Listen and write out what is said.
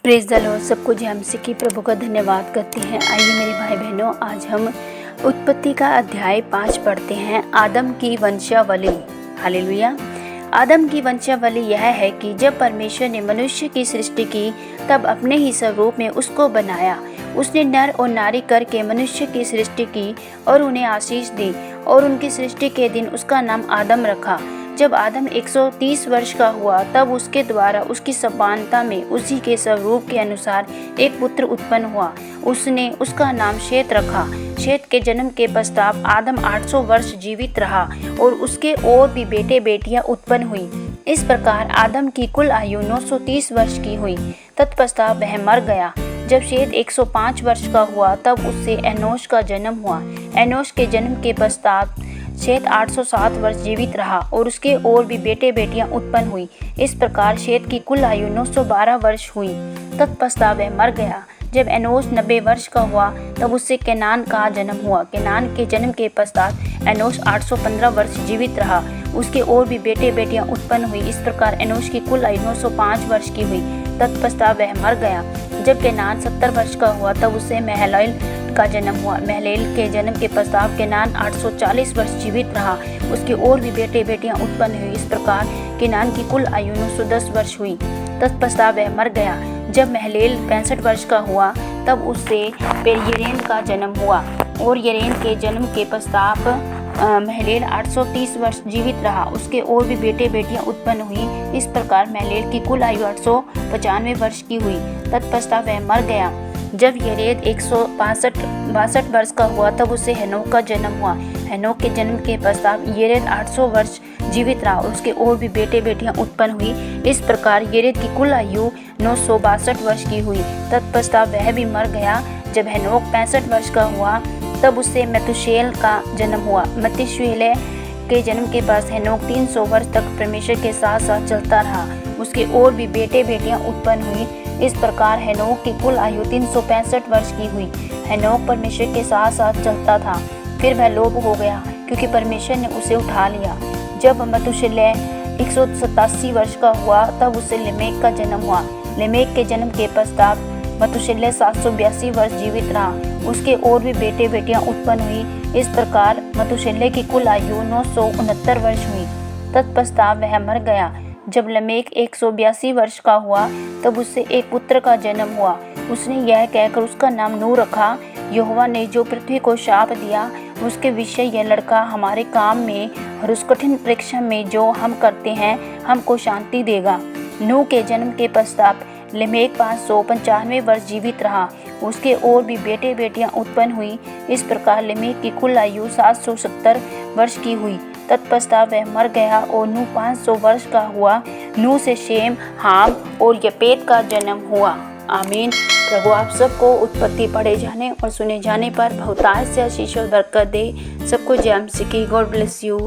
Praise the Lord. सबको जय मसीह की प्रभु का धन्यवाद करते हैं। आइए मेरे भाई बहनों, आज हम उत्पत्ति का अध्याय 5 पढ़ते हैं। आदम की वंशावली। हालेलुया। आदम की वंशावली यह है कि जब परमेश्वर ने मनुष्य की सृष्टि की तब अपने ही स्वरूप में उसको बनाया। उसने नर और नारी करके मनुष्य की सृष्टि की और उन्हें आशीष दी और उनकी सृष्टि के दिन उसका नाम आदम रखा। जब आदम 130 वर्ष का हुआ तब उसके द्वारा उसकी समानता में उसी के स्वरूप के अनुसार एक पुत्र उत्पन्न हुआ। उसने उसका नाम शेत रखा। शेत के जन्म के पश्चात आदम 800 वर्ष जीवित रहा और उसके और भी बेटे बेटियां उत्पन्न हुई। इस प्रकार आदम की कुल आयु 930 वर्ष की हुई। तत्पश्चात वह मर गया। जब शेत 105 वर्ष का हुआ तब उससे एनोश का जन्म हुआ। एनोश के जन्म के पश्चात शेत 807 वर्ष जीवित रहा और उसके और भी बेटे बेटियां उत्पन्न हुई। इस प्रकार शेत की कुल आयु 912 वर्ष हुई। तत्पश्चात वह मर गया। जब एनोश 90 वर्ष का हुआ तब उससे केनान का जन्म हुआ। केनान के जन्म के पश्चात एनोश 815 वर्ष जीवित रहा। उसके और भी बेटे बेटियां उत्पन्न हुई। इस प्रकार एनोश की कुल आयु 905 वर्ष की हुई। तत्पश्चात वह मर गया। जब केनान 70 वर्ष का हुआ तब उससे महलैल का जन्म हुआ। महलैल के जन्म के पश्चात केनान 840 वर्ष जीवित रहा। उसके और भी बेटे बेटियां उत्पन्न हुई। इस प्रकार केनान की कुल आयु 910 वर्ष हुई। तत्पश्चात वह मर गया। जब महलैल 65 वर्ष का हुआ तब उससे येरेन का जन्म हुआ और येरेन के जन्म के पश्चात महलैल 830 वर्ष जीवित रहा। उसके और भी बेटे बेटियां उत्पन्न हुई। इस प्रकार महलैल की कुल आयु 895 वर्ष की हुई। तत्पश्चात वह मर गया। जब येरेद 162 वर्ष का हुआ तब उसे हेनोक का जन्म हुआ। हेनोक के जन्म के पश्चात येरेद 800 वर्ष जीवित रहा और उसके और भी बेटे बेटियां उत्पन्न हुई। इस प्रकार येरेद की कुल आयु 962 वर्ष की हुई। तत्पश्चात वह भी मर गया। जब हेनोक 65 वर्ष का हुआ तब उससे मतुशेल का जन्म हुआ। मतुशेल के जन्म के पास हेनोक 300 वर्ष तक परमेश्वर के साथ साथ चलता रहा। उसके और भी बेटे बेटियां उत्पन्न हुई। इस प्रकार हेनोक की कुल आयु 365 वर्ष की हुई। हेनोक परमेश्वर के साथ साथ चलता था। फिर वह लोप हो गया क्योंकि परमेश्वर ने उसे उठा लिया। जब मतुशेल 187 वर्ष का हुआ तब उससे लेमेक का जन्म हुआ। लेमेक के जन्म के पश्चात मतुशेल 782 वर्ष जीवित रहा। उसके और भी बेटे बेटियां उत्पन्न हुई। इस प्रकार मतुशेल की कुल आयु 969 वर्ष हुई। तत्पश्चात वह मर गया। जब लमेक 182 वर्ष का हुआ तब उससे एक पुत्र का जन्म हुआ। उसने यह कहकर उसका नाम नूह रखा, यहोवा ने जो पृथ्वी को शाप दिया उसके विषय यह लड़का हमारे काम में और उस कठिन परीक्षा में जो हम करते हैं हमको शांति देगा। नूह के जन्म के पश्चात लमेक 595 वर्ष जीवित रहा। उसके और भी बेटे बेटियां उत्पन्न हुई। इस प्रकार लमेक की कुल आयु 770 वर्ष की हुई। तत्पश्चात वह मर गया और नूह 500 वर्ष का हुआ। नूह से शेम, हाम और यपेत का जन्म हुआ। आमीन। प्रभु आप सबको उत्पत्ति पढ़े जाने और सुने जाने पर बहुतायत से आशीष और बरकत दे। सबको जय मसीह की। God bless you.